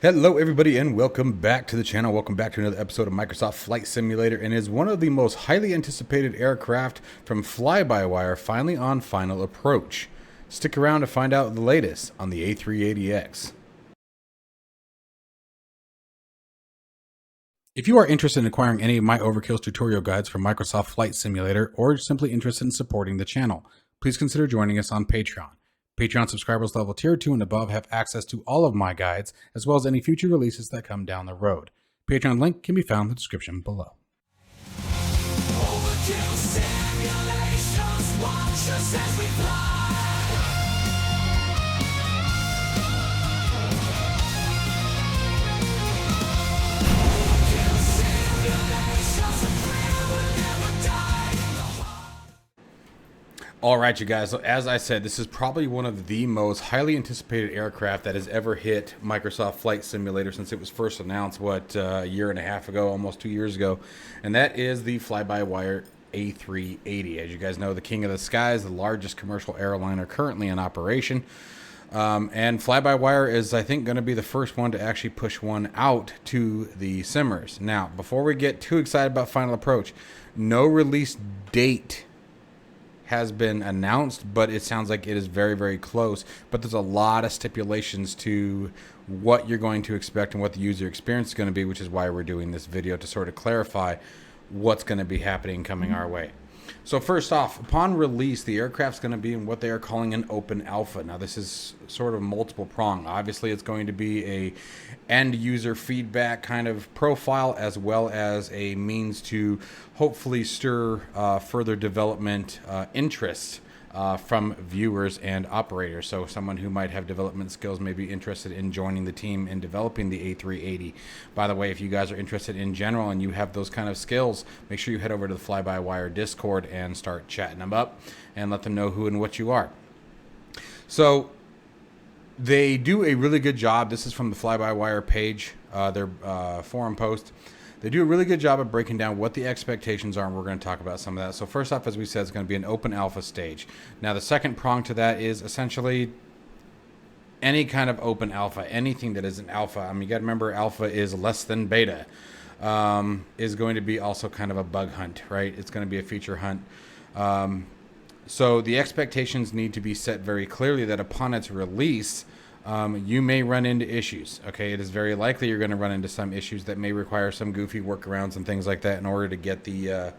Hello everybody and welcome back to the channel. Welcome back to another episode of Microsoft Flight Simulator, and is one of the most highly anticipated aircraft from FlyByWire finally on final approach. Stick around to find out the latest on the A380X. If you are interested in acquiring any of my overkills tutorial guides for Microsoft Flight Simulator, or simply interested in supporting the channel, please consider joining us on Patreon. Patreon subscribers level tier 2 and above have access to all of my guides, as well as any future releases that come down the road. Patreon link can be found in the description below. Overkill simulations, watch us as we fly. Overkill simulations, a thrill will never die. All right, you guys, so as I said, this is probably one of the most highly anticipated aircraft that has ever hit Microsoft Flight Simulator since it was first announced, a year and a half ago, almost 2 years ago, and that is the FlyByWire A380. As you guys know, the king of the skies, the largest commercial airliner currently in operation. And FlyByWire is, I think, going to be the first one to actually push one out to the simmers. Now, before we get too excited about final approach, no release date has been announced, but it sounds like it is very, very close. But there's a lot of stipulations to what you're going to expect and what the user experience is going to be, which is why we're doing this video, to sort of clarify what's going to be happening coming our way. So first off, upon release, the aircraft's going to be in what they are calling an open alpha. Now, this is sort of multiple prong. Obviously, it's going to be a end user feedback kind of profile, as well as a means to hopefully stir further development interest from viewers and operators. So someone who might have development skills may be interested in joining the team in developing the A380. By the way, if you guys are interested in general and you have those kind of skills, make sure you head over to the FlyByWire Discord and start chatting them up and let them know who and what you are. So they do a really good job. This is from the FlyByWire page, their forum post. They do a really good job of breaking down what the expectations are, and we're going to talk about some of that. So first off, as we said, it's going to be an open alpha stage. Now, the second prong to that is essentially any kind of open alpha, anything that is an alpha. I mean, you got to remember, alpha is less than beta, is going to be also kind of a bug hunt, right? It's going to be a feature hunt. So the expectations need to be set very clearly that upon its release, you may run into issues. Okay, it is very likely you're going to run into some issues that may require some goofy workarounds and things like that in order to get the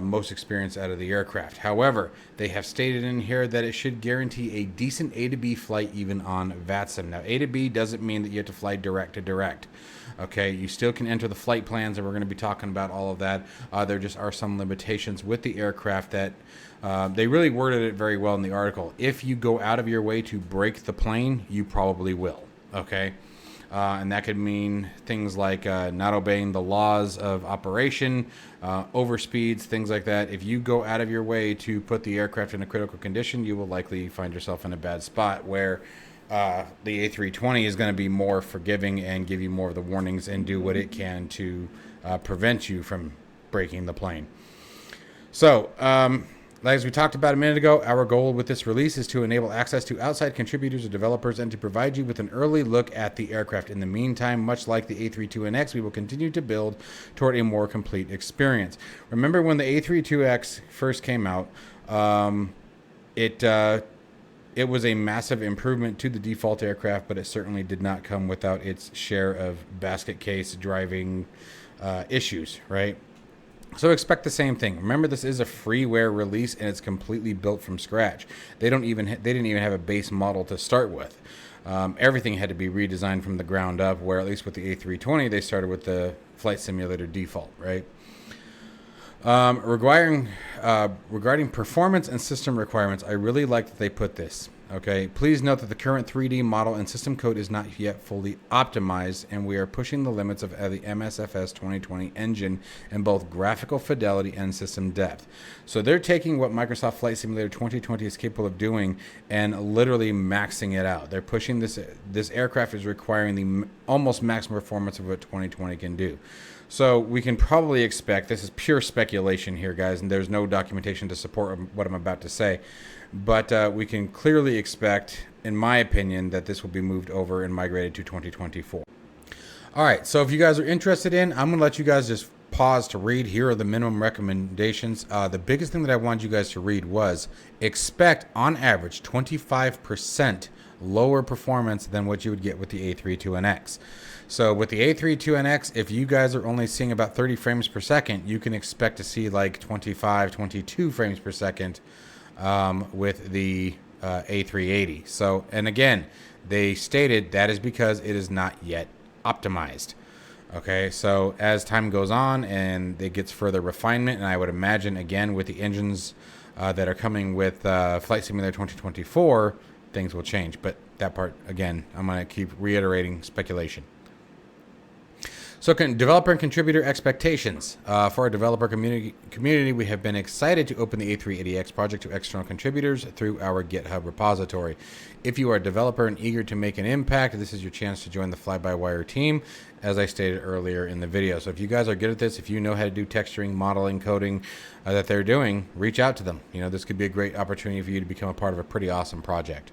most experience out of the aircraft. However, they have stated in here that it should guarantee a decent A to B flight even on VATSIM. Now, A to B doesn't mean that you have to fly direct to direct. Okay, you still can enter the flight plans, and we're going to be talking about all of that. There just are some limitations with the aircraft that they really worded it very well in the article. If you go out of your way to break the plane, you probably will. Okay, and that could mean things like not obeying the laws of operation, overspeeds, things like that. If you go out of your way to put the aircraft in a critical condition, you will likely find yourself in a bad spot where the A320 is going to be more forgiving and give you more of the warnings and do what it can to prevent you from breaking the plane. So, as we talked about a minute ago, our goal with this release is to enable access to outside contributors or developers and to provide you with an early look at the aircraft. In the meantime, much like the A32NX, we will continue to build toward a more complete experience. Remember when the A32X first came out, it was a massive improvement to the default aircraft, but it certainly did not come without its share of basket case driving issues, right? So expect the same thing. Remember, this is a freeware release, and it's completely built from scratch. They didn't even have a base model to start with. Everything had to be redesigned from the ground up, where at least with the A320, they started with the Flight Simulator default, right? Regarding performance and system requirements, I really like that they put this. Okay, please note that the current 3D model and system code is not yet fully optimized, and we are pushing the limits of the MSFS 2020 engine in both graphical fidelity and system depth. So they're taking what Microsoft Flight Simulator 2020 is capable of doing and literally maxing it out. They're pushing this aircraft is requiring the almost maximum performance of what 2020 can do. So we can probably expect, this is pure speculation here, guys, and there's no documentation to support what I'm about to say, but we can clearly expect, in my opinion, that this will be moved over and migrated to 2024. All right, so if you guys are interested in, I'm going to let you guys just pause to read. Here are the minimum recommendations. The biggest thing that I wanted you guys to read was expect, on average, 25% lower performance than what you would get with the A380X. So with the A380X, if you guys are only seeing about 30 frames per second, you can expect to see like 25, 22 frames per second with the A380. So, and again, they stated that is because it is not yet optimized. Okay, so as time goes on and it gets further refinement, and I would imagine again with the engines that are coming with Flight Simulator 2024, things will change. But that part, again, I'm going to keep reiterating speculation. So developer and contributor expectations. For our developer community, we have been excited to open the A380X project to external contributors through our GitHub repository. If you are a developer and eager to make an impact, this is your chance to join the FlyByWire team, as I stated earlier in the video. So if you guys are good at this, if you know how to do texturing, modeling, coding that they're doing, reach out to them. You know, this could be a great opportunity for you to become a part of a pretty awesome project.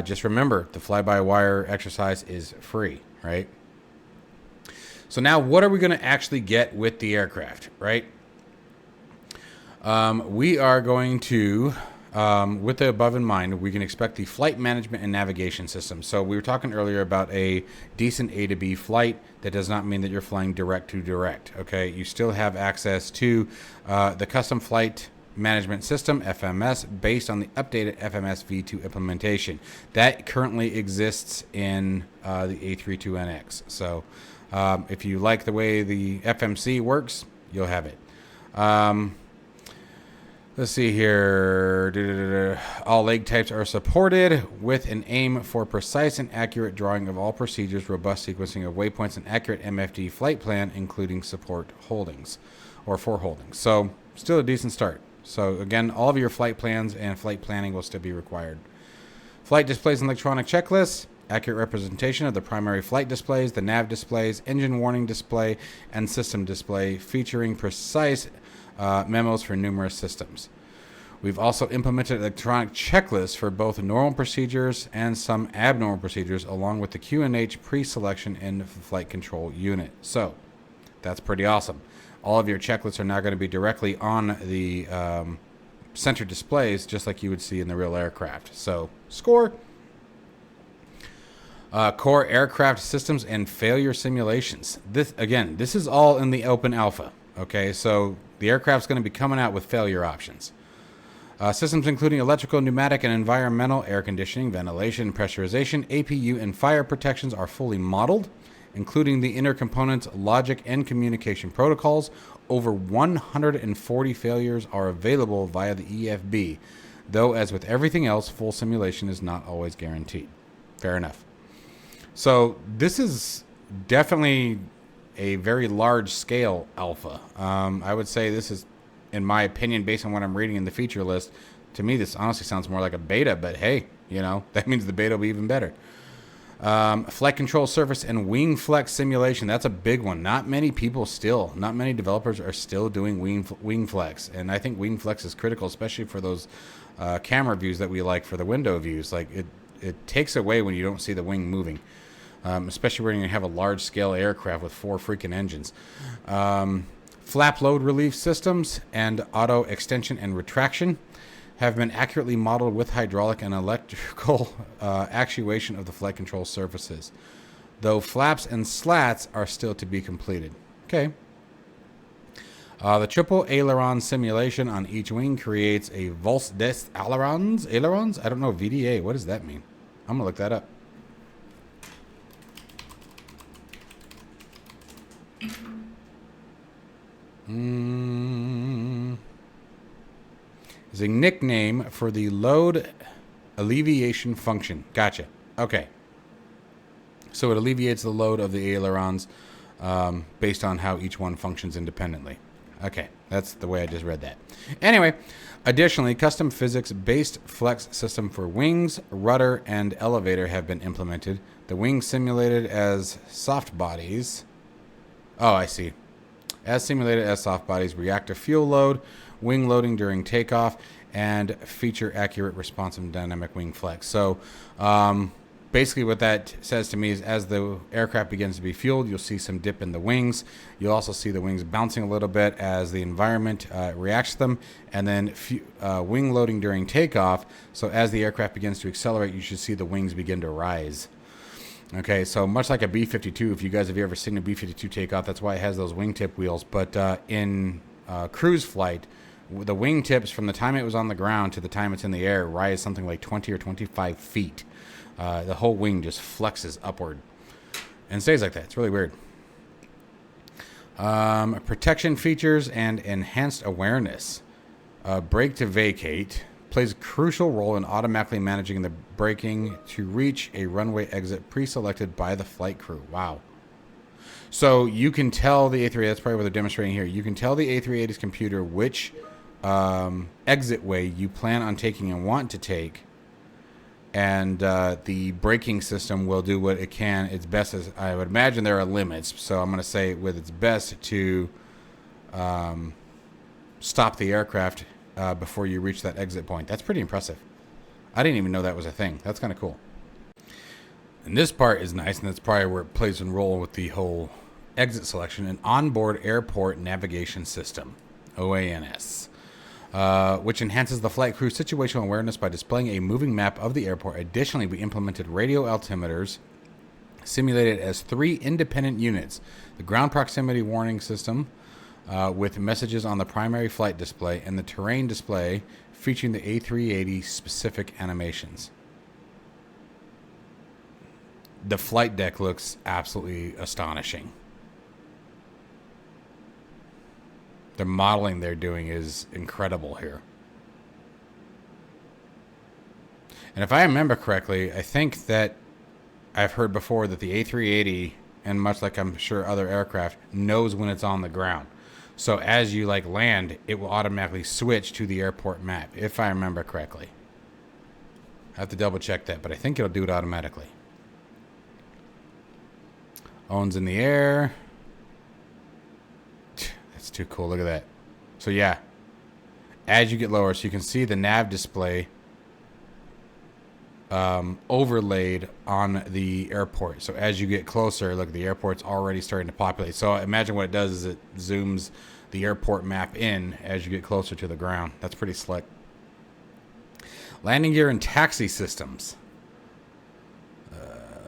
Just remember, the FlyByWire exercise is free, right? So now what are we going to actually get with the aircraft, right? We are going to, with the above in mind, we can expect the flight management and navigation system. So we were talking earlier about a decent A to B flight. That does not mean that you're flying direct to direct, okay? You still have access to the custom flight management system, FMS, based on the updated FMS v2 implementation. That currently exists in the A320X. So if you like the way the FMC works, you'll have it. Let's see here. All leg types are supported with an aim for precise and accurate drawing of all procedures, robust sequencing of waypoints, and accurate MFD flight plan, including support holdings or for holdings. So still a decent start. So again, all of your flight plans and flight planning will still be required. Flight displays and electronic checklists. Accurate representation of the primary flight displays, the nav displays, engine warning display, and system display, featuring precise memos for numerous systems. We've also implemented electronic checklists for both normal procedures and some abnormal procedures, along with the QNH pre-selection in the flight control unit. So that's pretty awesome. All of your checklists are now going to be directly on the center displays, just like you would see in the real aircraft. So score. Core aircraft systems and failure simulations. This is all in the open alpha. Okay, so the aircraft's going to be coming out with failure options. Systems including electrical, pneumatic, and environmental, air conditioning, ventilation, pressurization, APU, and fire protections are fully modeled, including the inner components, logic, and communication protocols. Over 140 failures are available via the EFB, though as with everything else, full simulation is not always guaranteed. Fair enough. So this is definitely a very large scale alpha. I would say this is, in my opinion, based on what I'm reading in the feature list, to me this honestly sounds more like a beta, but hey, you know, that means the beta will be even better. Flight control surface and wing flex simulation. That's a big one. Not many developers are still doing wing flex. And I think wing flex is critical, especially for those camera views that we like for the window views. Like it takes away when you don't see the wing moving. Especially when you have a large-scale aircraft with 4 freaking engines. Flap load relief systems and auto extension and retraction have been accurately modeled with hydraulic and electrical actuation of the flight control surfaces, though flaps and slats are still to be completed. Okay. The triple aileron simulation on each wing creates a Volts des ailerons. Ailerons? I don't know. VDA. What does that mean? I'm going to look that up. Is a nickname for the load alleviation function. Gotcha. Okay. So it alleviates the load of the ailerons based on how each one functions independently. Okay, that's the way I just read that. Anyway, additionally, custom physics-based flex system for wings, rudder, and elevator have been implemented. The wings simulated as soft bodies. Oh, I see. As simulated as soft bodies, reactor fuel load, wing loading during takeoff, and feature accurate responsive dynamic wing flex. So basically what that says to me is as the aircraft begins to be fueled, you'll see some dip in the wings. You'll also see the wings bouncing a little bit as the environment reacts to them, and then wing loading during takeoff. So as the aircraft begins to accelerate, you should see the wings begin to rise. Okay, so much like a B-52, if you guys have ever seen a B-52 take off, that's why it has those wingtip wheels. But in cruise flight, the wingtips from the time it was on the ground to the time it's in the air rise something like 20 or 25 feet. The whole wing just flexes upward and stays like that. It's really weird. Protection features and enhanced awareness. Brake to vacate plays a crucial role in automatically managing the braking to reach a runway exit pre-selected by the flight crew. Wow. So you can tell the A380, that's probably what they're demonstrating here. You can tell the A380's computer which exit way you plan on taking and want to take. And the braking system will do what it can. Its best, as I would imagine there are limits. So I'm going to say with its best to stop the aircraft before you reach that exit point. That's pretty impressive. I didn't even know that was a thing. That's kind of cool. And this part is nice, and that's probably where it plays a role with the whole exit selection. An onboard airport navigation system, OANS, which enhances the flight crew's situational awareness by displaying a moving map of the airport. Additionally, we implemented radio altimeters simulated as 3 independent units. The ground proximity warning system, with messages on the primary flight display, and the terrain display featuring the A380 specific animations. The flight deck looks absolutely astonishing. The modeling they're doing is incredible here. And if I remember correctly, I think that I've heard before that the A380, and much like I'm sure other aircraft, knows when it's on the ground. So as you land, it will automatically switch to the airport map, if I remember correctly. I have to double check that, but I think it'll do it automatically. Owens in the air. That's too cool. Look at that. So yeah, as you get lower, so you can see the nav display overlaid on the airport. So as you get closer, look, the airport's already starting to populate. So imagine what it does is it zooms the airport map in as you get closer to the ground. That's pretty slick. Landing gear and taxi systems.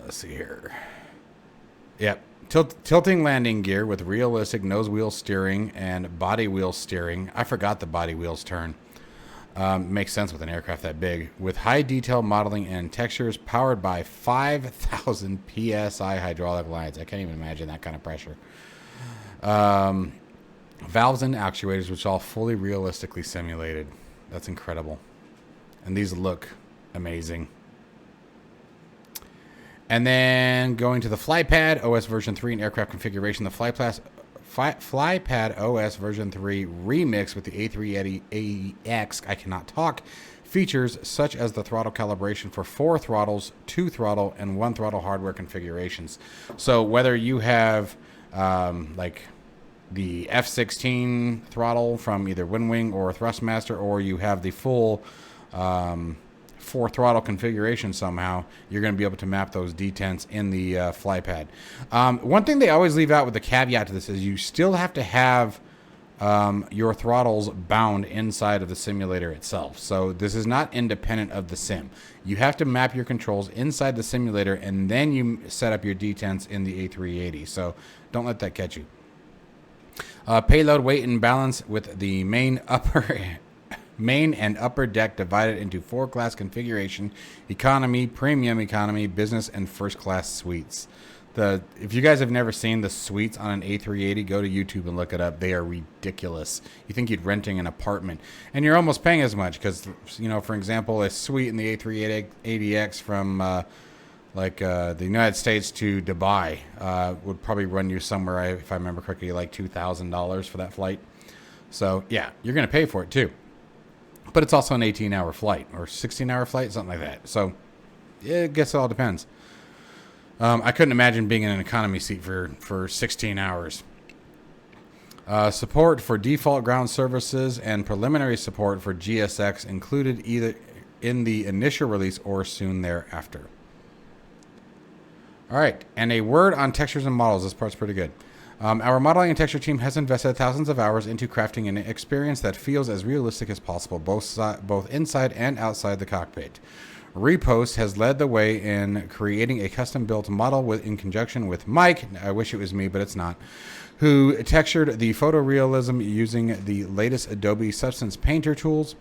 Let's see here. Yep. Tilting landing gear with realistic nose wheel steering and body wheel steering. I forgot the body wheels turn. Makes sense with an aircraft that big. With high detail modeling and textures, powered by 5,000 PSI hydraulic lines. I can't even imagine that kind of pressure. Valves and actuators, which are all fully realistically simulated. That's incredible. And these look amazing. And then going to the FlyPad OS version 3 and aircraft configuration, the FlyPad OS version 3 remix with the A380X, I cannot talk, features such as the throttle calibration for 4 throttles, 2 throttle, and 1 throttle hardware configurations. So whether you have like the F-16 throttle from either WinWing or Thrustmaster, or you have the full 4 throttle configuration somehow, you're going to be able to map those detents in the FlyPad. One thing they always leave out with the caveat to this is you still have to have your throttles bound inside of the simulator itself. So this is not independent of the sim. You have to map your controls inside the simulator, and then you set up your detents in the A380. So don't let that catch you. Payload weight and balance with the main and upper deck divided into 4-class configuration: economy, premium economy, business, and first class suites. If you guys have never seen the suites on an A380, go to YouTube and look it up. They are ridiculous. You think you'd renting an apartment, and you're almost paying as much because, for example, a suite in the A380X from the United States to Dubai would probably run you somewhere, if I remember correctly, like $2,000 for that flight. So yeah, you're going to pay for it too. But it's also an 18-hour flight or 16-hour flight, something like that. So yeah, I guess it all depends. I couldn't imagine being in an economy seat for 16 hours. Support for default ground services and preliminary support for GSX included either in the initial release or soon thereafter. All right, and a word on textures and models. This part's pretty good. Our modeling and texture team has invested thousands of hours into crafting an experience that feels as realistic as possible, both inside and outside the cockpit. Repost has led the way in creating a custom-built model in conjunction with Mike, I wish it was me, but it's not, who textured the photorealism using the latest Adobe Substance Painter tools.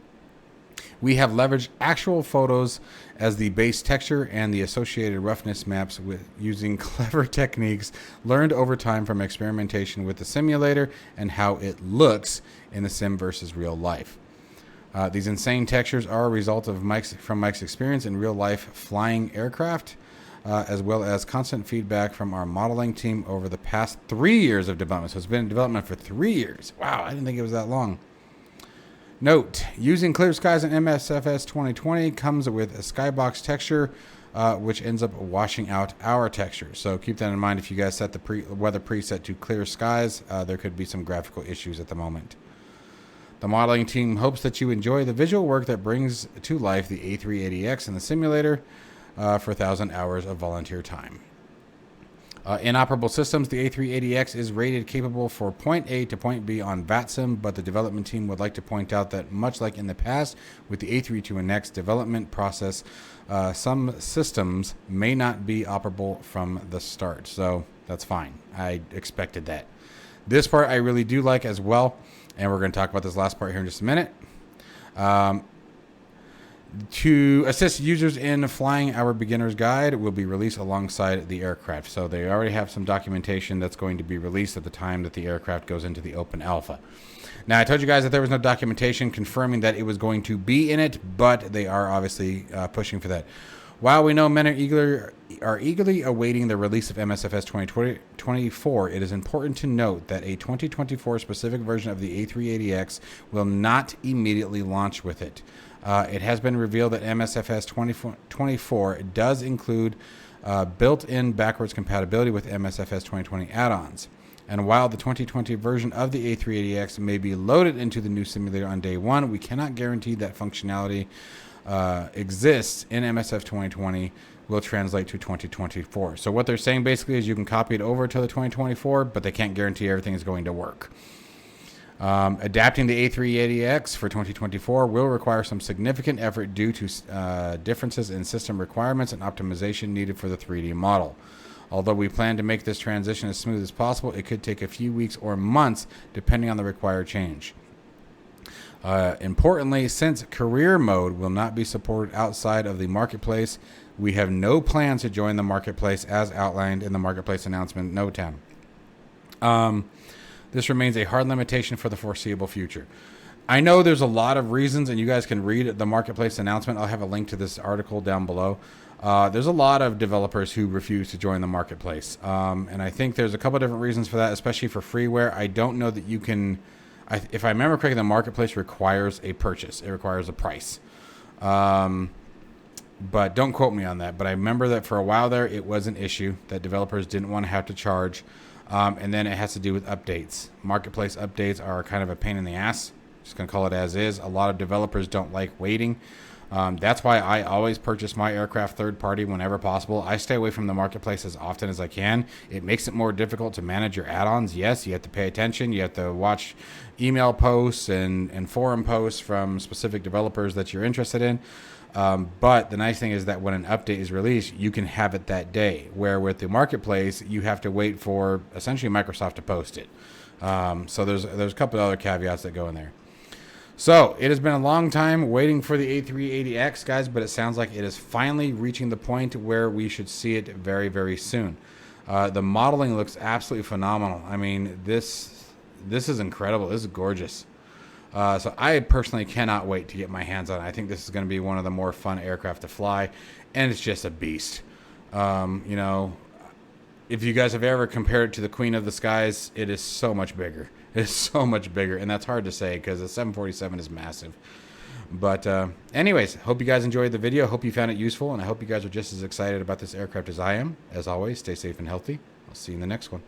We have leveraged actual photos as the base texture and the associated roughness maps using clever techniques learned over time from experimentation with the simulator and how it looks in the sim versus real life. These insane textures are a result of Mike's experience in real life flying aircraft, as well as constant feedback from our modeling team over the past 3 years of development. So it's been in development for 3 years. Wow, I didn't think it was that long. Note, using Clear Skies in MSFS 2020 comes with a skybox texture, which ends up washing out our texture. So keep that in mind if you guys set the weather preset to Clear Skies. There could be some graphical issues at the moment. The modeling team hopes that you enjoy the visual work that brings to life the A380X in the simulator for 1,000 hours of volunteer time. Inoperable systems, the A380X is rated capable for point A to point B on VATSIM, but the development team would like to point out that much like in the past with the A321X development process, some systems may not be operable from the start. So that's fine. I expected that. This part I really do like as well, and we're going to talk about this last part here in just a minute. To assist users in flying, our beginner's guide will be released alongside the aircraft. So they already have some documentation that's going to be released at the time that the aircraft goes into the open alpha. Now, I told you guys that there was no documentation confirming that it was going to be in it, but they are obviously pushing for that. While we know men are eagerly awaiting the release of MSFS 2024, it is important to note that a 2024 specific version of the A380X will not immediately launch with it. It has been revealed that MSFS 2024 does include built-in backwards compatibility with MSFS 2020 add-ons. And while the 2020 version of the A380X may be loaded into the new simulator on day one, we cannot guarantee that functionality exists in MSF 2020 will translate to 2024. So what they're saying basically is you can copy it over to the 2024, but they can't guarantee everything is going to work. Adapting the A380X for 2024 will require some significant effort due to differences in system requirements and optimization needed for the 3D model. Although we plan to make this transition as smooth as possible, it could take a few weeks or months depending on the required change. Importantly, since career mode will not be supported outside of the marketplace, we have no plans to join the marketplace as outlined in the marketplace announcement note 10. This remains a hard limitation for the foreseeable future. I know there's a lot of reasons, and you guys can read the marketplace announcement. I'll have a link to this article down below. There's a lot of developers who refuse to join the marketplace. And I think there's a couple different reasons for that, especially for freeware. I don't know that you can... if I remember correctly, the marketplace requires a purchase. It requires a price. But don't quote me on that. But I remember that for a while there, it was an issue that developers didn't want to have to charge. And then it has to do with updates. Marketplace updates are kind of a pain in the ass. Just going to call it as is. A lot of developers don't like waiting. That's why I always purchase my aircraft third party whenever possible. I stay away from the marketplace as often as I can. It makes it more difficult to manage your add-ons. Yes, you have to pay attention. You have to watch email posts and forum posts from specific developers that you're interested in. But the nice thing is that when an update is released, you can have it that day. Where with the marketplace, you have to wait for essentially Microsoft to post it. So there's a couple of other caveats that go in there. So it has been a long time waiting for the A380X, guys, but it sounds like it is finally reaching the point where we should see it very, very soon. The modeling looks absolutely phenomenal. I mean, this is incredible. This is gorgeous. So I personally cannot wait to get my hands on it. I think this is going to be one of the more fun aircraft to fly, and it's just a beast. You know, if you guys have ever compared it to the Queen of the Skies, it is so much bigger. It is so much bigger, and that's hard to say because the 747 is massive. But anyways, hope you guys enjoyed the video. Hope you found it useful, and I hope you guys are just as excited about this aircraft as I am. As always, stay safe and healthy. I'll see you in the next one.